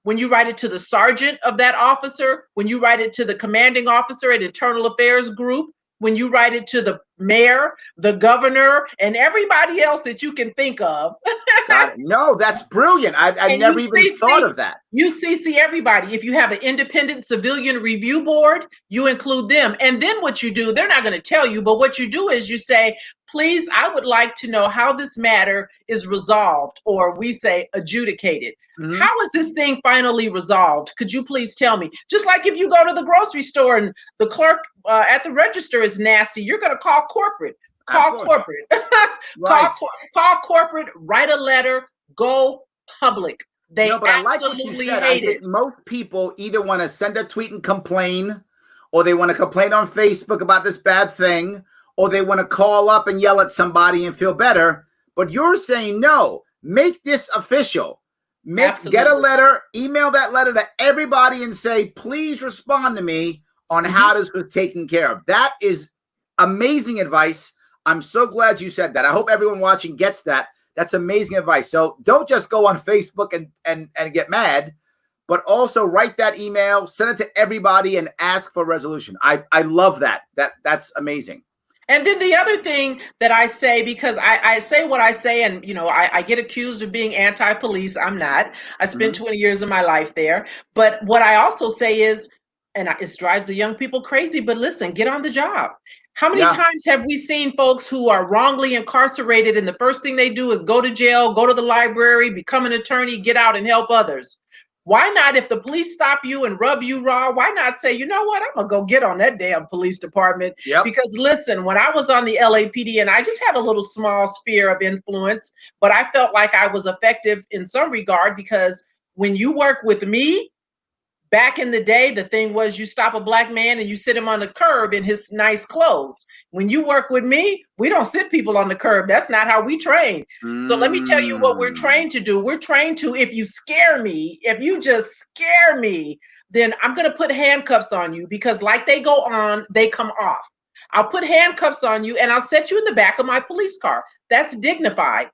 when you write it to the sergeant of that officer, when you write it to the commanding officer at Internal Affairs Group, when you write it to the mayor, the governor, and everybody else that you can think of. No, that's brilliant. I never even thought of that. You CC everybody. If you have an independent civilian review board, you include them. And then what you do, they're not going to tell you, but what you do is you say, please, I would like to know how this matter is resolved, or we say adjudicated. Mhm. How is this thing finally resolved? Could you please tell me? Just like if you go to the grocery store and the clerk at the register is nasty, you're going to call corporate. Call Absolutely. corporate. Right. Call corporate, write a letter, go public. They No, but I like what you absolutely said. I hate think it. most people either want to send a tweet and complain, or they want to complain on Facebook about this bad thing, or they want to call up and yell at somebody and feel better. But you're saying no, make this official. Get a Absolutely. letter, email that letter to everybody and say, please respond to me on how this was taken care of. That is amazing advice. I'm so glad you said that. I hope everyone watching gets that. That's amazing advice. So don't just go on Facebook and get mad, but also write that email, send it to everybody, and ask for resolution. I love that. That's amazing. And then the other thing that I say, because I say what I say, and I get accused of being anti-police. I'm not. I spent 20 years of my life there. But what I also say is, and it drives the young people crazy, but listen, get on the job. How many times have we seen folks who are wrongly incarcerated and the first thing they do is go to jail, go to the library, become an attorney, get out and help others? Why not, if the police stop you and rub you raw, why not say, you know what, I'm going to go get on that damn police department? Yep. Because listen, when I was on the LAPD, and I just had a little small sphere of influence, but I felt like I was effective in some regard, because when you work with me, back in the day, the thing was you stop a black man and you sit him on the curb in his nice clothes. When you work with me, we don't sit people on the curb. That's not how we train. So let me tell you what we're trained to do. We're trained to, if you scare me, if you just scare me, then I'm going to put handcuffs on you, because like they go on, they come off. I'll put handcuffs on you and I'll set you in the back of my police car. That's dignified.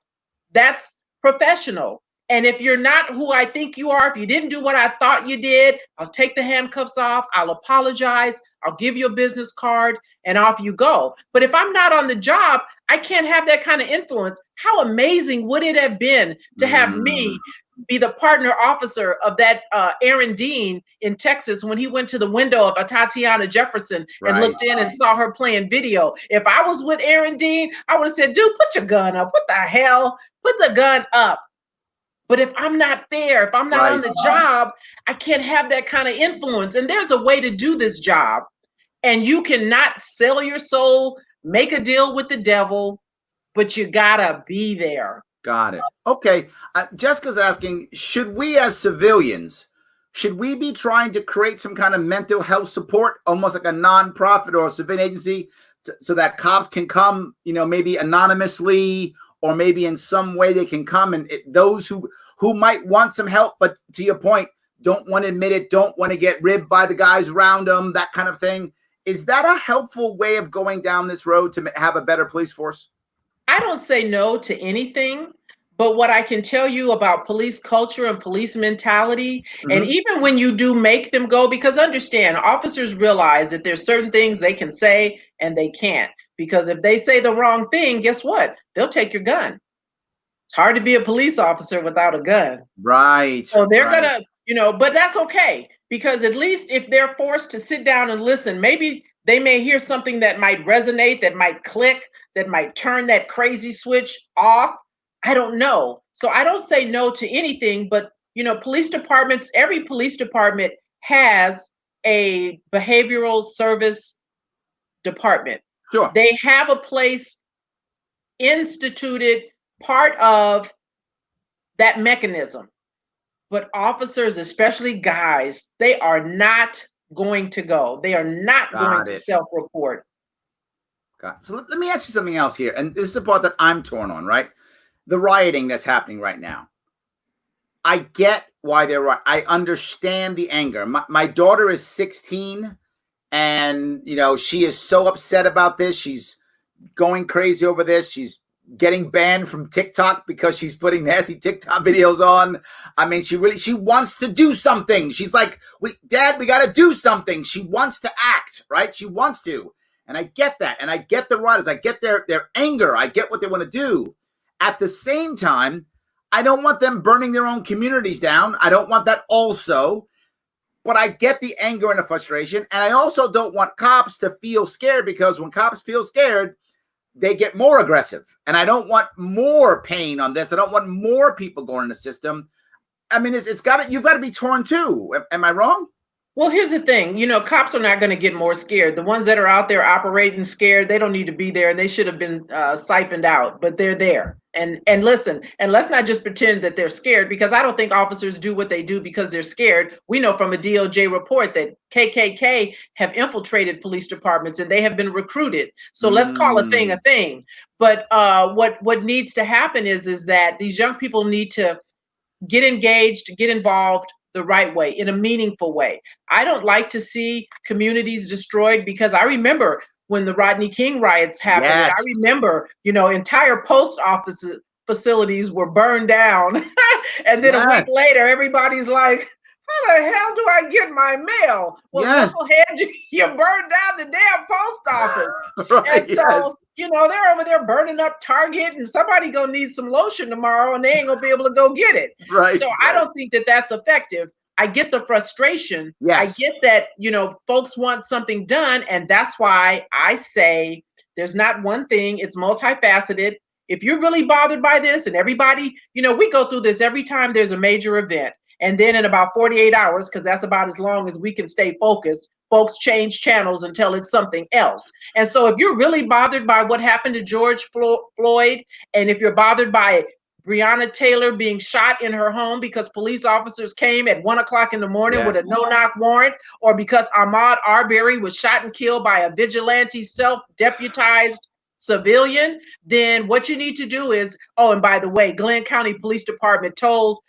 That's professional. And if you're not who I think you are, if you didn't do what I thought you did, I'll take the handcuffs off. I'll apologize. I'll give you a business card and off you go. But if I'm not on the job, I can't have that kind of influence. How amazing would it have been to have me be the partner officer of that Aaron Dean in Texas when he went to the window of a Tatiana Jefferson and looked in and saw her playing video? If I was with Aaron Dean, I would have said, dude, put your gun up. What the hell? Put the gun up. But if I'm not there, if I'm not on the job, I can't have that kind of influence. And there's a way to do this job. And you cannot sell your soul, make a deal with the devil, but you gotta be there. Got it. Okay. Jessica's asking, should we as civilians, should we be trying to create some kind of mental health support, almost like a nonprofit or a civilian agency, so that cops can come, maybe anonymously, or maybe in some way they can come, and those who might want some help, but to your point, don't want to admit it, don't want to get ribbed by the guys around them, that kind of thing. Is that a helpful way of going down this road to have a better police force? I don't say no to anything, but what I can tell you about police culture and police mentality, and even when you do make them go, because understand, officers realize that there's certain things they can say and they can't. Because if they say the wrong thing, guess what? They'll take your gun. It's hard to be a police officer without a gun. Right. So they're gonna, but that's okay. Because at least if they're forced to sit down and listen, maybe they may hear something that might resonate, that might click, that might turn that crazy switch off. I don't know. So I don't say no to anything, but police departments, every police department has a behavioral service department. Sure. They have a place instituted, part of that mechanism. But officers, especially guys, they are not going to go. They are not going to self-report. So let me ask you something else here. And this is the part that I'm torn on, right? The rioting that's happening right now. I get why they're right. I understand the anger. My daughter is 16. And, she is so upset about this. She's going crazy over this. She's getting banned from TikTok because she's putting nasty TikTok videos on. I mean, she wants to do something. She's like, Dad, we got to do something. She wants to act, right? She wants to. And I get that. And I get the rioters. I get their anger. I get what they want to do. At the same time, I don't want them burning their own communities down. I don't want that also. But I get the anger and the frustration. And I also don't want cops to feel scared, because when cops feel scared, they get more aggressive. And I don't want more pain on this. I don't want more people going in the system. I mean, you've got to be torn too. Am I wrong? Well, here's the thing, cops are not going to get more scared. The ones that are out there operating scared, they don't need to be there, and they should have been siphoned out, but they're there. And listen, and let's not just pretend that they're scared, because I don't think officers do what they do because they're scared. We know from a DOJ report that KKK have infiltrated police departments and they have been recruited. So let's call a thing a thing. But what needs to happen is that these young people need to get engaged, get involved the right way, in a meaningful way. I don't like to see communities destroyed, because I remember when the Rodney King riots happened. Yes. I remember, entire post office facilities were burned down. And then a week later, everybody's like, how the hell do I get my mail? Well, knucklehead, you burned down the damn post office. Right, and so, they're over there burning up Target, and somebody gonna need some lotion tomorrow, and they ain't gonna be able to go get it. Right. So I don't think that that's effective. I get the frustration. Yes. I get that, folks want something done, and that's why I say there's not one thing. It's multifaceted. If you're really bothered by this, and everybody, we go through this every time there's a major event. And then in about 48 hours, because that's about as long as we can stay focused, folks change channels until it's something else. And so if you're really bothered by what happened to George Floyd, and if you're bothered by Breonna Taylor being shot in her home because police officers came at 1 o'clock in the morning with a no-knock warrant, or because Ahmaud Arbery was shot and killed by a vigilante self-deputized civilian, then what you need to do is, and by the way, Glenn County Police Department told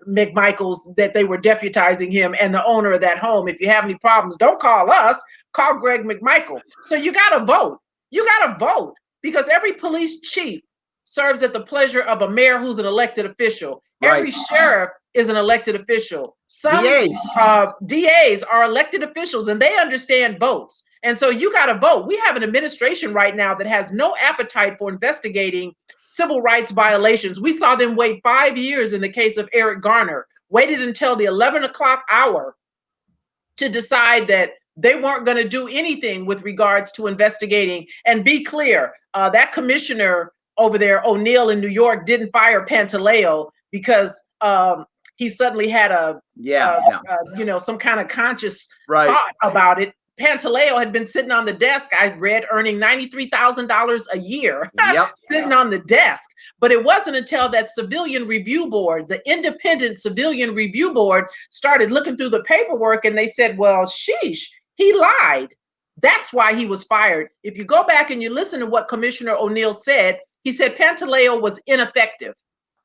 McMichaels that they were deputizing him and the owner of that home, if you have any problems, don't call us, call Greg McMichael. So you got to vote. You got to vote, because every police chief serves at the pleasure of a mayor who's an elected official. Right. Every sheriff is an elected official. Some DAs are elected officials, and they understand votes. And so you got to vote. We have an administration right now that has no appetite for investigating civil rights violations. We saw them wait 5 years in the case of Eric Garner, waited until the 11 o'clock hour to decide that they weren't going to do anything with regards to investigating. And be clear, that commissioner over there, O'Neill in New York, didn't fire Pantaleo because he suddenly had some kind of conscious thought about it. Pantaleo had been sitting on the desk, I read, earning $93,000 a year, sitting on the desk. But it wasn't until that civilian review board, the independent civilian review board, started looking through the paperwork, and they said, well, sheesh, he lied. That's why he was fired. If you go back and you listen to what Commissioner O'Neill said, he said Pantaleo was ineffective.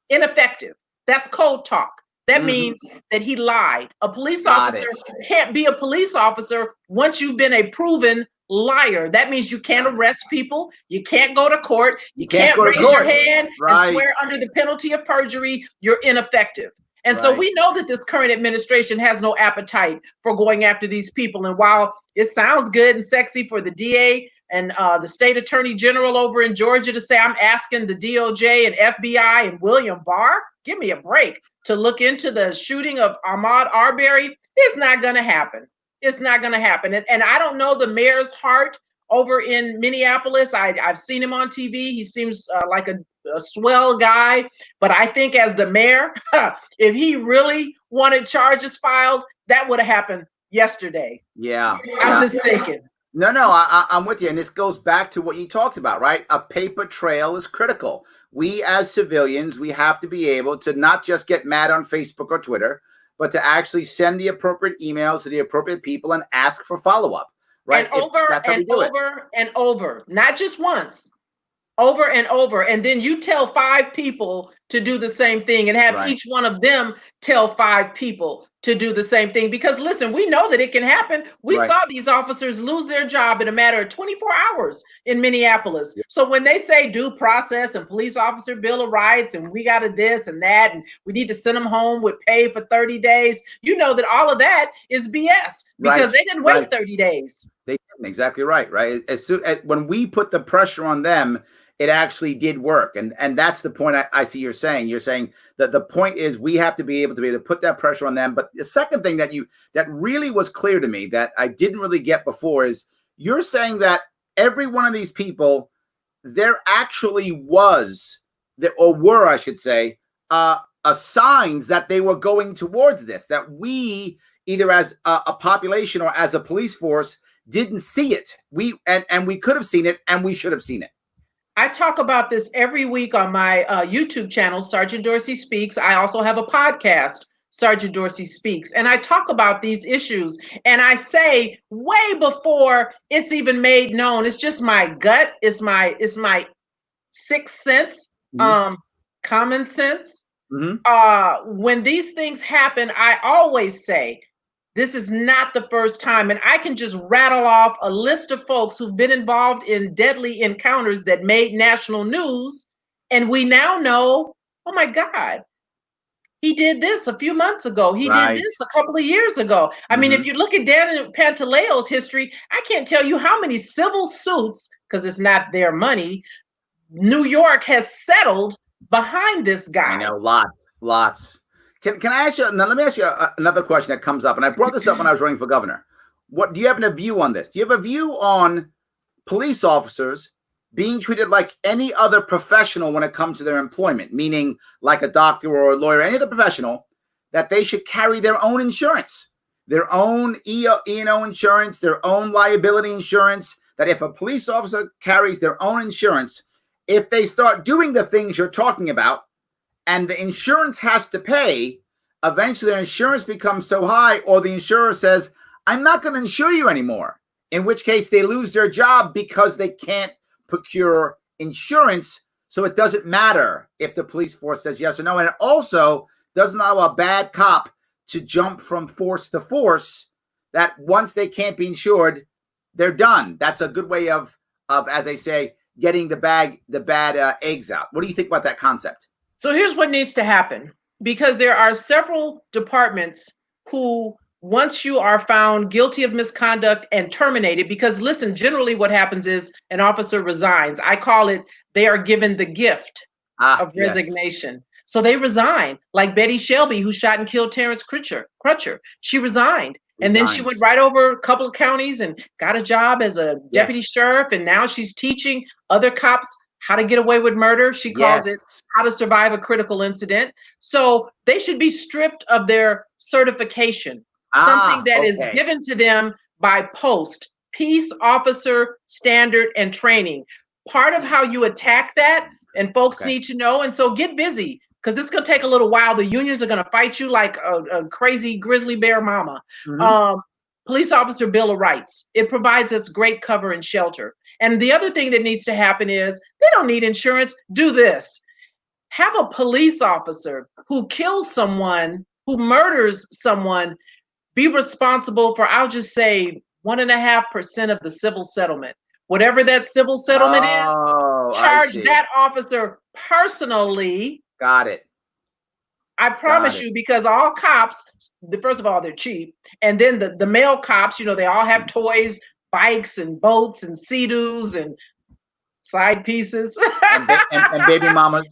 Ineffective. That's code talk. That means that he lied. A police officer can't be a police officer once you've been a proven liar. That means you can't arrest people. You can't go to court. You can't raise your hand and swear under the penalty of perjury. You're ineffective. And so we know that this current administration has no appetite for going after these people. And while it sounds good and sexy for the DA and the state attorney general over in Georgia to say, I'm asking the DOJ and FBI and William Barr, give me a break, to look into the shooting of Ahmaud Arbery, it's not going to happen. It's not going to happen. And I don't know the mayor's heart over in Minneapolis. I've seen him on TV. He seems like a swell guy. But I think as the mayor, if he really wanted charges filed, that would have happened yesterday. Yeah. I'm just thinking. No, I'm with you. And this goes back to what you talked about, right? A paper trail is critical. We as civilians, we have to be able to not just get mad on Facebook or Twitter, but to actually send the appropriate emails to the appropriate people and ask for follow-up, right? And over and over, not just once, over and over. And then you tell 5 people to do the same thing and have each one of them tell 5 people to do the same thing. Because listen, we know that it can happen. We saw these officers lose their job in a matter of 24 hours in Minneapolis. So when they say due process and police officer bill of rights and we got to this and that and we need to send them home with pay for 30 days, you know that all of that is BS because they didn't wait 30 days. They didn't. Exactly right. As soon as when we put the pressure on them, it actually did work. And that's the point I see you're saying. You're saying that the point is we have to be able to put that pressure on them. But the second thing that really was clear to me that I didn't really get before is you're saying that every one of these people, there actually was, or were, I should say, signs that they were going towards this, that we, either as a population or as a police force, didn't see it. We could have seen it, and we should have seen it. I talk about this every week on my YouTube channel, Sergeant Dorsey Speaks. I also have a podcast, Sergeant Dorsey Speaks, and I talk about these issues. And I say way before it's even made known, it's just my gut, it's my sixth sense, common sense. When these things happen, I always say, this is not the first time. And I can just rattle off a list of folks who've been involved in deadly encounters that made national news. And we now know, oh my God, he did this a few months ago. He did this a couple of years ago. I mean, if you look at Dan Pantaleo's history, I can't tell you how many civil suits, because it's not their money, New York has settled behind this guy. I know, lots. Can I ask you, now let me ask you another question that comes up, and I brought this up when I was running for governor. What do you have a view on this? Do you have a view on police officers being treated like any other professional when it comes to their employment, meaning like a doctor or a lawyer, any other professional, that they should carry their own insurance, their own E&O insurance, their own liability insurance, that if a police officer carries their own insurance, if they start doing the things you're talking about, and the insurance has to pay, eventually their insurance becomes so high, or the insurer says, I'm not going to insure you anymore, in which case they lose their job because they can't procure insurance. So it doesn't matter if the police force says yes or no. And it also doesn't allow a bad cop to jump from force to force, that once they can't be insured, they're done. That's a good way of as they say, getting the bad eggs out. What do you think about that concept? So here's what needs to happen, because there are several departments who, once you are found guilty of misconduct and terminated, because listen, generally what happens is an officer resigns. I call it, they are given the gift of resignation. So they resign, like Betty Shelby, who shot and killed Terrence Crutcher. She resigned. And then she went right over a couple of counties and got a job as a deputy sheriff. And now she's teaching other cops how to get away with murder. She calls it how to survive a critical incident. So they should be stripped of their certification, something that is given to them by post, peace officer standard and training. Part of how you attack that, and folks need to know, and so get busy, because it's going to take a little while. The unions are going to fight you like a crazy grizzly bear mama. Police Officer Bill of Rights. It provides us great cover and shelter. And the other thing that needs to happen is, they don't need insurance. Do this. Have a police officer who kills someone, who murders someone, be responsible for, I'll just say, 1.5% of the civil settlement. Whatever that civil settlement is, charge that officer personally. Got it. I promise you, because all cops, first of all, they're cheap. And then the male cops, you know, they all have toys, bikes and boats and Sea-Doos and side pieces. and baby mamas.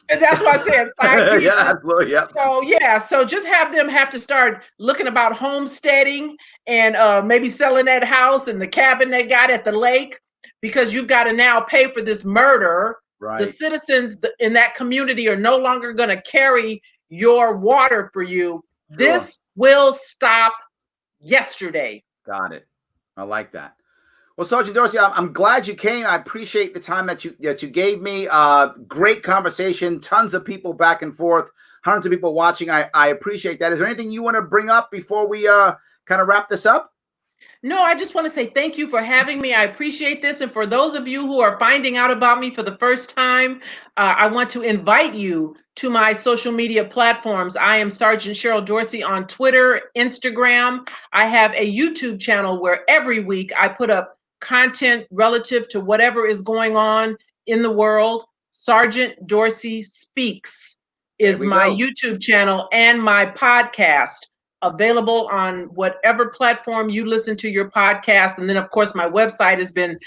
And that's what I said, side pieces. So, so just have them have to start looking about homesteading and maybe selling that house and the cabin they got at the lake, because you've got to now pay for this murder. The citizens in that community are no longer going to carry your water for you. This will stop yesterday. Got it. I like that. Well, Sergeant Dorsey, I'm glad you came. I appreciate the time that you gave me. Great conversation. Tons of people back and forth. Hundreds of people watching. I appreciate that. Is there anything you want to bring up before we kind of wrap this up? No, I just want to say thank you for having me. I appreciate this. And for those of you who are finding out about me for the first time, I want to invite you to my social media platforms. I am Sergeant Cheryl Dorsey on Twitter, Instagram. I have a YouTube channel where every week I put up content relative to whatever is going on in the world. Sergeant Dorsey Speaks is my YouTube channel, and my podcast, available on whatever platform you listen to your podcast. And then, of course, my website has been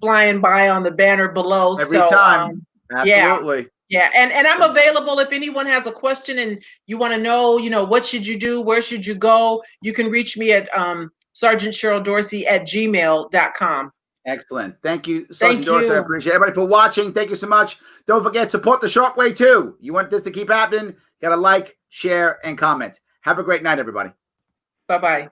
flying by on the banner below. Every time. Absolutely. Yeah. And I'm available if anyone has a question and you want to know, what should you do? Where should you go? You can reach me at Sergeant Cheryl Dorsey at gmail.com. Excellent. Thank you, Sergeant Thank Dorsey. I you. appreciate everybody for watching. Thank you so much. Don't forget, support the Sharpe Way too. You want this to keep happening? Got to like, share, and comment. Have a great night, everybody. Bye-bye.